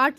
8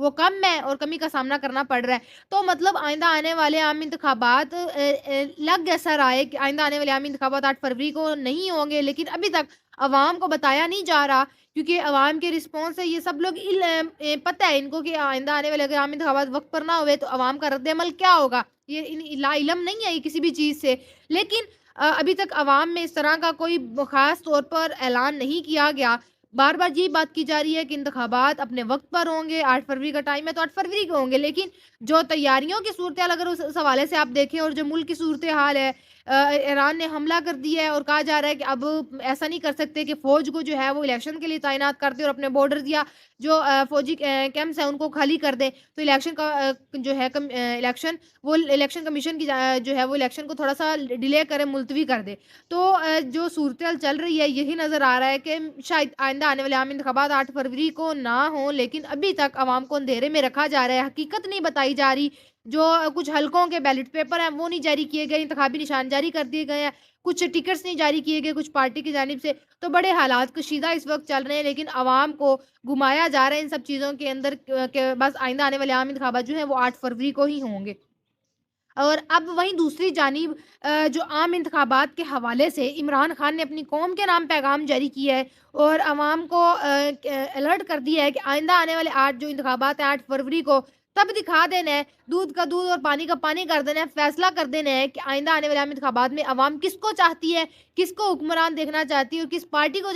وہ کم ہے اور کمی کا سامنا کرنا پڑ رہا ہے۔ تو مطلب آئندہ آنے والے عام انتخابات لگ ایسا رہا ہے کہ آئندہ آنے والے عام انتخابات 8 فروری کو نہیں ہوں گے، لیکن ابھی تک عوام کو بتایا نہیں جا رہا، کیونکہ عوام کے رسپانس سے یہ سب لوگ پتہ ہے ان کو کہ آئندہ آنے والے اگر عام انتخابات وقت پر نہ ہوئے تو عوام کا رد عمل کیا ہوگا، یہ لا علم نہیں ہے یہ کسی بھی چیز سے۔ لیکن ابھی تک عوام میں اس طرح کا کوئی خاص طور پر اعلان نہیں کیا گیا۔ بار بار یہی بات کی جا رہی ہے کہ انتخابات اپنے وقت پر ہوں گے، 8 فروری کا ٹائم ہے تو 8 فروری کو ہوں گے، لیکن جو تیاریوں کی صورتحال اگر اس حوالے سے آپ دیکھیں اور جو ملک کی صورتحال ہے، ایران نے حملہ کر دیا ہے اور کہا جا رہا ہے کہ اب ایسا نہیں کر سکتے کہ فوج کو جو ہے وہ الیکشن کے لیے تعینات کر دے اور اپنے بارڈرز یا جو فوجی کیمپس ہیں ان کو خالی کر دے، تو الیکشن کا جو ہے الیکشن کمیشن کی جو ہے وہ الیکشن کو تھوڑا سا ڈیلے کرے، ملتوی کر دے۔ تو جو صورتحال چل رہی ہے یہی نظر آ رہا ہے کہ شاید آئندہ آنے والے عام انتخابات 8 فروری کو نہ ہوں، لیکن ابھی تک عوام کو اندھیرے میں رکھا جا رہا ہے، حقیقت نہیں بتائی جا رہی۔ جو کچھ حلقوں کے بیلٹ پیپر ہیں وہ نہیں جاری کیے گئے، انتخابی نشان جاری کر دیے گئے ہیں، کچھ ٹکٹس نہیں جاری کیے گئے کچھ پارٹی کی جانب سے، تو بڑے حالات کشیدہ اس وقت چل رہے ہیں، لیکن عوام کو گھمایا جا رہا ہے ان سب چیزوں کے اندر کہ بس آئندہ آنے والے عام انتخابات جو ہیں وہ 8 فروری کو ہی ہوں گے۔ اور اب وہیں دوسری جانب جو عام انتخابات کے حوالے سے عمران خان نے اپنی قوم کے نام پیغام جاری کیا ہے اور عوام کو الرٹ کر دیا ہے کہ آئندہ آنے والے 8 جو انتخابات ہیں 8 فروری کو، تب دکھا دینا ہے، دودھ کا دودھ اور پانی کا پانی کر دینا ہے، فیصلہ کر دینا ہے کہ آئندہ آنے والے عام انتخابات میں عوام کس کو چاہتی ہے، کس کو حکمران دیکھنا چاہتی ہے اور کس پارٹی کو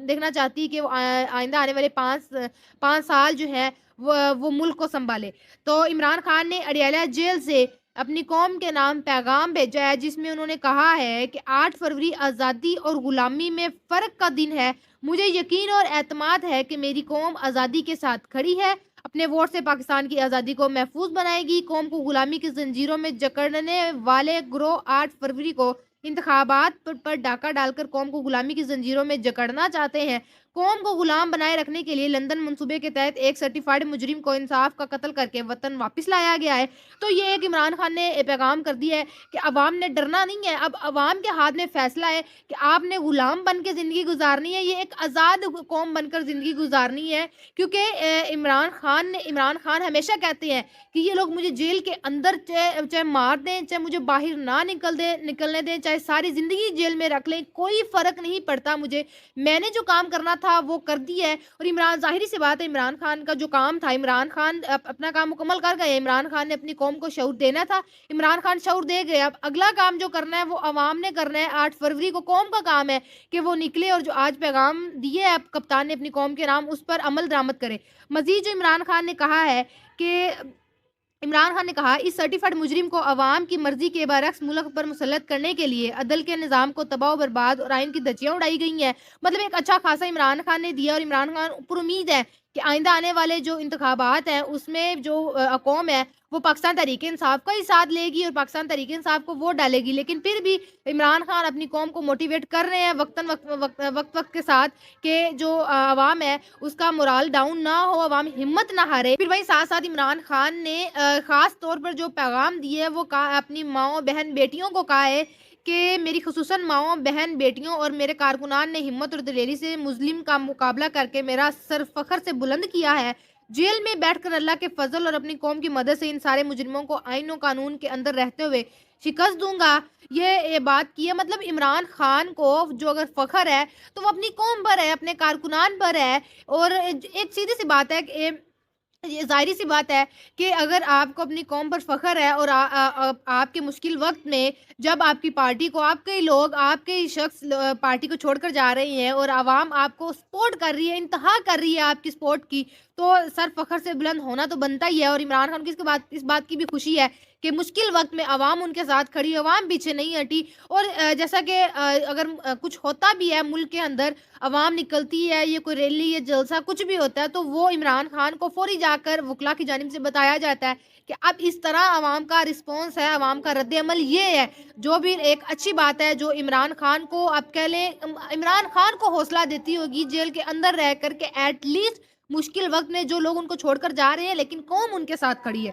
دیکھنا چاہتی ہے کہ وہ آئندہ آنے والے 5 سال جو ہے وہ ملک کو سنبھالے۔ تو عمران خان نے اڈیالہ جیل سے اپنی قوم کے نام پیغام بھیجا ہے، جس میں انہوں نے کہا ہے کہ 8 فروری آزادی اور غلامی میں فرق کا دن ہے۔ مجھے یقین اور اعتماد ہے کہ میری قوم آزادی کے ساتھ کھڑی ہے، اپنے ووٹ سے پاکستان کی آزادی کو محفوظ بنائے گی۔ قوم کو غلامی کی زنجیروں میں جکڑنے والے گروہ 8 فروری کو انتخابات پر ڈاکہ ڈال کر قوم کو غلامی کی زنجیروں میں جکڑنا چاہتے ہیں۔ قوم کو غلام بنائے رکھنے کے لیے لندن منصوبے کے تحت ایک سرٹیفائیڈ مجرم کو انصاف کا قتل کر کے وطن واپس لایا گیا ہے۔ تو یہ ایک عمران خان نے پیغام کر دیا ہے کہ عوام نے ڈرنا نہیں ہے، اب عوام کے ہاتھ میں فیصلہ ہے کہ آپ نے غلام بن کے زندگی گزارنی ہے، یہ ایک آزاد قوم بن کر زندگی گزارنی ہے، کیونکہ عمران خان ہمیشہ کہتے ہیں کہ یہ لوگ مجھے جیل کے اندر چاہے مار دیں، چاہے مجھے باہر نہ نکلنے دیں، چاہے ساری زندگی جیل میں رکھ لیں، کوئی فرق نہیں پڑتا مجھے، میں نے جو کام کرنا تھا وہ کر دیا ہے۔ اور ظاہری سی بات ہے عمران خان کا جو کام تھا، عمران خان اپنا کام مکمل کر گئے، عمران خان نے اپنی قوم کو شعور دینا تھا، عمران خان شعور دے گئے، اب اگلا کام جو کرنا ہے وہ عوام نے کرنا ہے۔ 8 فروری کو قوم کا کام ہے کہ وہ نکلے اور جو آج پیغام دیے اب کپتان نے اپنی قوم کے نام اس پر عمل درآمد کرے۔ مزید جو عمران خان نے کہا ہے کہ اس سرٹیفائیڈ مجرم کو عوام کی مرضی کے برعکس ملک پر مسلط کرنے کے لیے عدل کے نظام کو تباہ و برباد اور آئین کی دھجیاں اڑائی گئی ہیں۔ مطلب ایک اچھا خاصا عمران خان نے دیا، اور عمران خان پر امید ہے کہ آئندہ آنے والے جو انتخابات ہیں اس میں جو قوم ہے وہ پاکستان تحریک انصاف کا ہی ساتھ لے گی اور پاکستان تحریک انصاف کو ووٹ ڈالے گی، لیکن پھر بھی عمران خان اپنی قوم کو موٹیویٹ کر رہے ہیں وقت کے ساتھ کہ جو عوام ہے اس کا مورال ڈاؤن نہ ہو، عوام ہمت نہ ہارے۔ پھر وہی ساتھ ساتھ عمران خان نے خاص طور پر جو پیغام دیے وہ اپنی ماؤں بہن بیٹیوں کو کہا ہے کہ میری خصوصاً ماؤں بہن بیٹیوں اور میرے کارکنان نے ہمت اور دلیری سے مظلم کا مقابلہ کر کے میرا سر فخر سے بلند کیا ہے۔ جیل میں بیٹھ کر اللہ کے فضل اور اپنی قوم کی مدد سے ان سارے مجرموں کو آئین و قانون کے اندر رہتے ہوئے شکست دوں گا۔ یہ بات کی ہے، مطلب عمران خان کو جو اگر فخر ہے تو وہ اپنی قوم پر ہے، اپنے کارکنان پر ہے، اور ایک سیدھی سی بات ہے کہ یہ ظاہری سی بات ہے کہ اگر آپ کو اپنی قوم پر فخر ہے اور آپ کے مشکل وقت میں جب آپ کی پارٹی کو آپ کے لوگ آپ کے شخص پارٹی کو چھوڑ کر جا رہے ہیں اور عوام آپ کو سپورٹ کر رہی ہے، انتہا کر رہی ہے آپ کی سپورٹ کی، تو سر فخر سے بلند ہونا تو بنتا ہی ہے۔ اور عمران خان کی اس بات کی بھی خوشی ہے کہ مشکل وقت میں عوام ان کے ساتھ کھڑی، عوام پیچھے نہیں ہٹی، اور جیسا کہ اگر کچھ ہوتا بھی ہے ملک کے اندر، عوام نکلتی ہے، یہ کوئی ریلی یا جلسہ کچھ بھی ہوتا ہے تو وہ عمران خان کو فوری جا کر وکلا کی جانب سے بتایا جاتا ہے کہ اب اس طرح عوام کا رسپانس ہے، عوام کا رد عمل یہ ہے، جو بھی ایک اچھی بات ہے جو عمران خان کو آپ کہہ لیں عمران خان کو حوصلہ دیتی ہوگی جیل کے اندر رہ کر کے ایٹ لیسٹ مشکل وقت میں جو لوگ ان کو چھوڑ کر جا رہے ہیں لیکن قوم ان کے ساتھ کھڑی ہے۔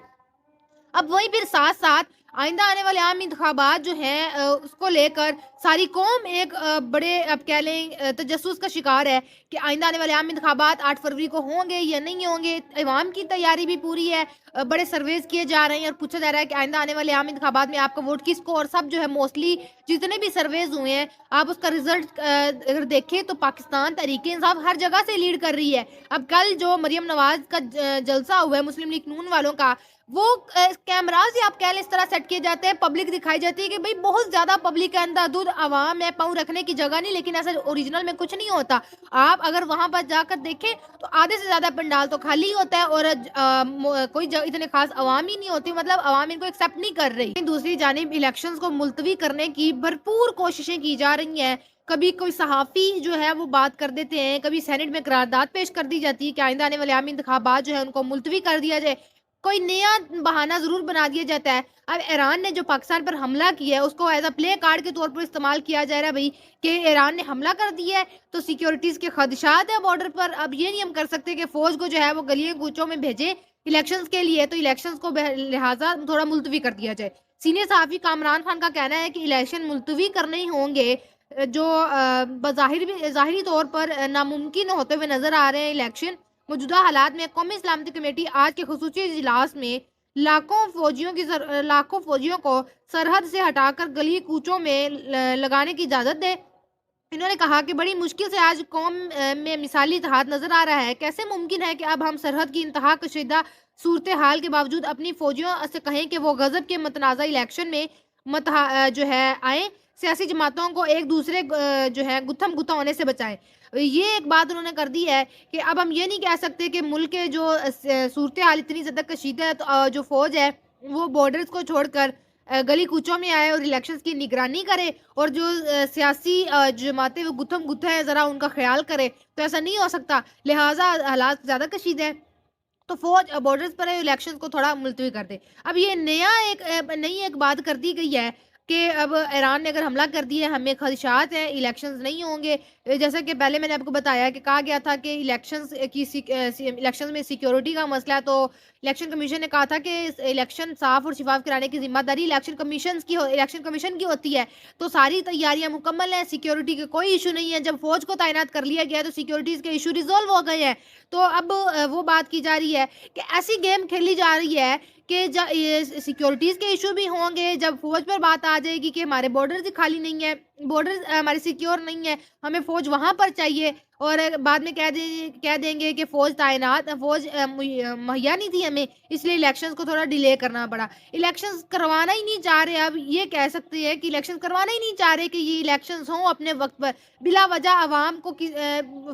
اب وہیں پھر ساتھ ساتھ آئندہ آنے والے عام انتخابات جو ہیں اس کو لے کر ساری قوم ایک بڑے اب کہہ لیں تجسس کا شکار ہے کہ آئندہ آنے والے عام انتخابات 8 فروری کو ہوں گے یا نہیں ہوں گے. عوام کی تیاری بھی پوری ہے, بڑے سرویز کیے جا رہے ہیں اور پوچھا جا رہا ہے کہ آئندہ آنے والے عام انتخابات میں آپ کا ووٹ کس کو, اور سب جو ہے موسٹلی جتنے بھی سرویز ہوئے ہیں آپ اس کا رزلٹ اگر دیکھیں تو پاکستان تحریک انصاف ہر جگہ سے لیڈ کر رہی ہے. اب کل جو مریم نواز کا جلسہ ہوا ہے مسلم لیگ نون والوں کا, وہ کیمراز ہی آپ کہہ لیں اس طرح سیٹ کیے جاتے ہیں, پبلک دکھائی جاتی ہے کہ بھئی بہت زیادہ پبلک ہے, اندھا عوام ہے, پاؤں رکھنے کی جگہ نہیں, لیکن ایسا اوریجنل میں کچھ نہیں ہوتا. آپ اگر وہاں پر جا کر دیکھیں تو آدھے سے زیادہ پنڈال تو خالی ہوتا ہے اور کوئی اتنے خاص عوام ہی نہیں ہوتی, مطلب عوام ان کو ایکسیپٹ نہیں کر رہی. دوسری جانب الیکشنز کو ملتوی کرنے کی بھرپور کوششیں کی جا رہی ہیں. کبھی کوئی صحافی جو ہے وہ بات کر دیتے ہیں, کبھی سینٹ میں قرارداد پیش کر دی جاتی ہے کہ آئندہ آنے والے عام انتخابات جو ہے ان کو ملتوی کر دیا جائے, کوئی نیا بہانہ ضرور بنا دیا جاتا ہے. اب ایران نے جو پاکستان پر حملہ کیا ہے اس کو ایز اے پلے کارڈ کے طور پر استعمال کیا جا رہا ہے بھئی کہ ایران نے حملہ کر دیا ہے تو سیکیورٹیز کے خدشات ہیں بارڈر پر. اب یہ نہیں ہم کر سکتے کہ فوج کو جو ہے وہ گلیوں کوچوں میں بھیجے الیکشنز کے لیے, تو الیکشنز کو لہٰذا تھوڑا ملتوی کر دیا جائے. سینئر صحافی کامران خان کا کہنا ہے کہ الیکشن ملتوی کرنے ہی ہوں گے جو ظاہری طور پر ناممکن ہوتے ہوئے نظر آ رہے ہیں الیکشن. موجودہ حالات میں قومی سلامتی کمیٹی آج کے خصوصی اجلاس میں لاکھوں فوجیوں کو سرحد سے ہٹا کر گلی کوچوں میں لگانے کی اجازت دے. انہوں نے کہا کہ بڑی مشکل سے آج قوم میں مثالی اتحاد نظر آ رہا ہے. کیسے ممکن ہے کہ اب ہم سرحد کی انتہا کشیدہ صورتحال کے باوجود اپنی فوجیوں سے کہیں کہ وہ غضب کے متنازع الیکشن میں جو ہے آئیں, سیاسی جماعتوں کو ایک دوسرے جو ہے گتھم گتھا ہونے سے بچائیں. یہ ایک بات انہوں نے کر دی ہے کہ اب ہم یہ نہیں کہہ سکتے کہ ملک کے جو صورتحال اتنی زیادہ کشیدہ ہے تو جو فوج ہے وہ بارڈرز کو چھوڑ کر گلی کوچوں میں آئے اور الیکشنز کی نگرانی کرے, اور جو سیاسی جماعتیں وہ گتھم گتھا ہے ذرا ان کا خیال کرے. تو ایسا نہیں ہو سکتا, لہٰذا حالات زیادہ کشیدہ ہیں تو فوج بارڈرز پر الیکشنز کو تھوڑا ملتوی کر دے. اب یہ نئی ایک بات کر دی گئی ہے کہ اب ایران نے اگر حملہ کر دیا ہے, ہمیں خدشات ہیں, الیکشنز نہیں ہوں گے. جیسا کہ پہلے میں نے آپ کو بتایا کہ کہا گیا تھا کہ الیکشنز میں سیکیورٹی کا مسئلہ ہے, تو الیکشن کمیشن نے کہا تھا کہ الیکشن صاف اور شفاف کرانے کی ذمہ داری الیکشن کمیشن کی ہوتی ہے. تو ساری تیاریاں مکمل ہیں, سیکیورٹی کے کوئی ایشو نہیں ہے. جب فوج کو تعینات کر لیا گیا تو سیکیورٹیز کے ایشو ریزولو ہو گئے ہیں. تو اب وہ بات کی جا رہی ہے کہ ایسی گیم کھیلی جا رہی ہے کہ سیکیورٹیز کے ایشو بھی ہوں گے. جب فوج پر بات آ جائے گی کہ ہمارے بارڈرز ہی خالی نہیں ہیں, بارڈرز ہمارے سیکیور نہیں ہیں, ہمیں فوج وہاں پر چاہیے, اور بعد میں کہہ دیں گے کہ فوج مہیا نہیں تھی ہمیں, اس لیے الیکشنز کو تھوڑا ڈیلے کرنا پڑا. الیکشنز کروانا ہی نہیں چاہ رہے. اب یہ کہہ سکتے ہیں کہ الیکشنز کروانا ہی نہیں چاہ رہے کہ یہ الیکشنز ہوں اپنے وقت پر, بلا وجہ عوام کو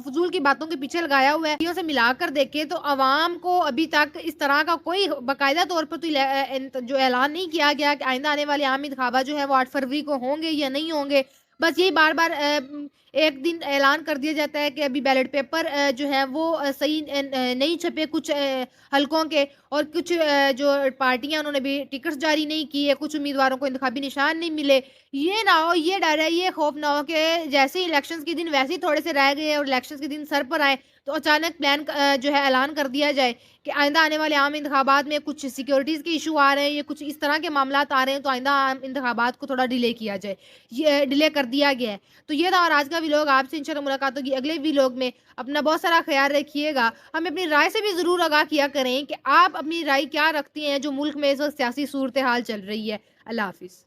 فضول کی باتوں کے پیچھے لگایا ہوا ہے. سے ملا کر دیکھیں تو عوام کو ابھی تک اس طرح کا کوئی باقاعدہ طور پر تو جو اعلان نہیں کیا گیا کہ آئندہ آنے والے عام انتخابات جو ہے وہ 8 فروری کو ہوں گے یا نہیں ہوں گے. بس یہی بار بار ایک دن اعلان کر دیا جاتا ہے کہ ابھی بیلٹ پیپر جو ہے وہ صحیح نہیں چھپے کچھ حلقوں کے, اور کچھ جو پارٹیاں انہوں نے بھی ٹکٹس جاری نہیں کیے, کچھ امیدواروں کو انتخابی نشان نہیں ملے. یہ نہ ہو, یہ ڈر ہے, یہ خوف نہ ہو کہ جیسے ہی الیکشنز کے دن ویسے ہی تھوڑے سے رہ گئے اور الیکشنز کے دن سر پر آئے تو اچانک پلان جو ہے اعلان کر دیا جائے کہ آئندہ آنے والے عام انتخابات میں کچھ سیکیورٹیز کے ایشو آ رہے ہیں یا کچھ اس طرح کے معاملات آ رہے ہیں, تو آئندہ عام انتخابات کو تھوڑا ڈیلے کیا جائے. یہ ڈیلے کر دیا گیا ہے. تو یہ تھا, اور آج کا ویلوگ. آپ سے انشاءاللہ ملاقات ہوگی اگلے ویلوگ میں. اپنا بہت سارا خیال رکھیے گا. ہمیں اپنی رائے سے بھی ضرور آگاہ کیا کریں کہ آپ اپنی رائے کیا رکھتی ہیں جو ملک میں اس وقت سیاسی صورتحال چل رہی ہے. اللہ حافظ.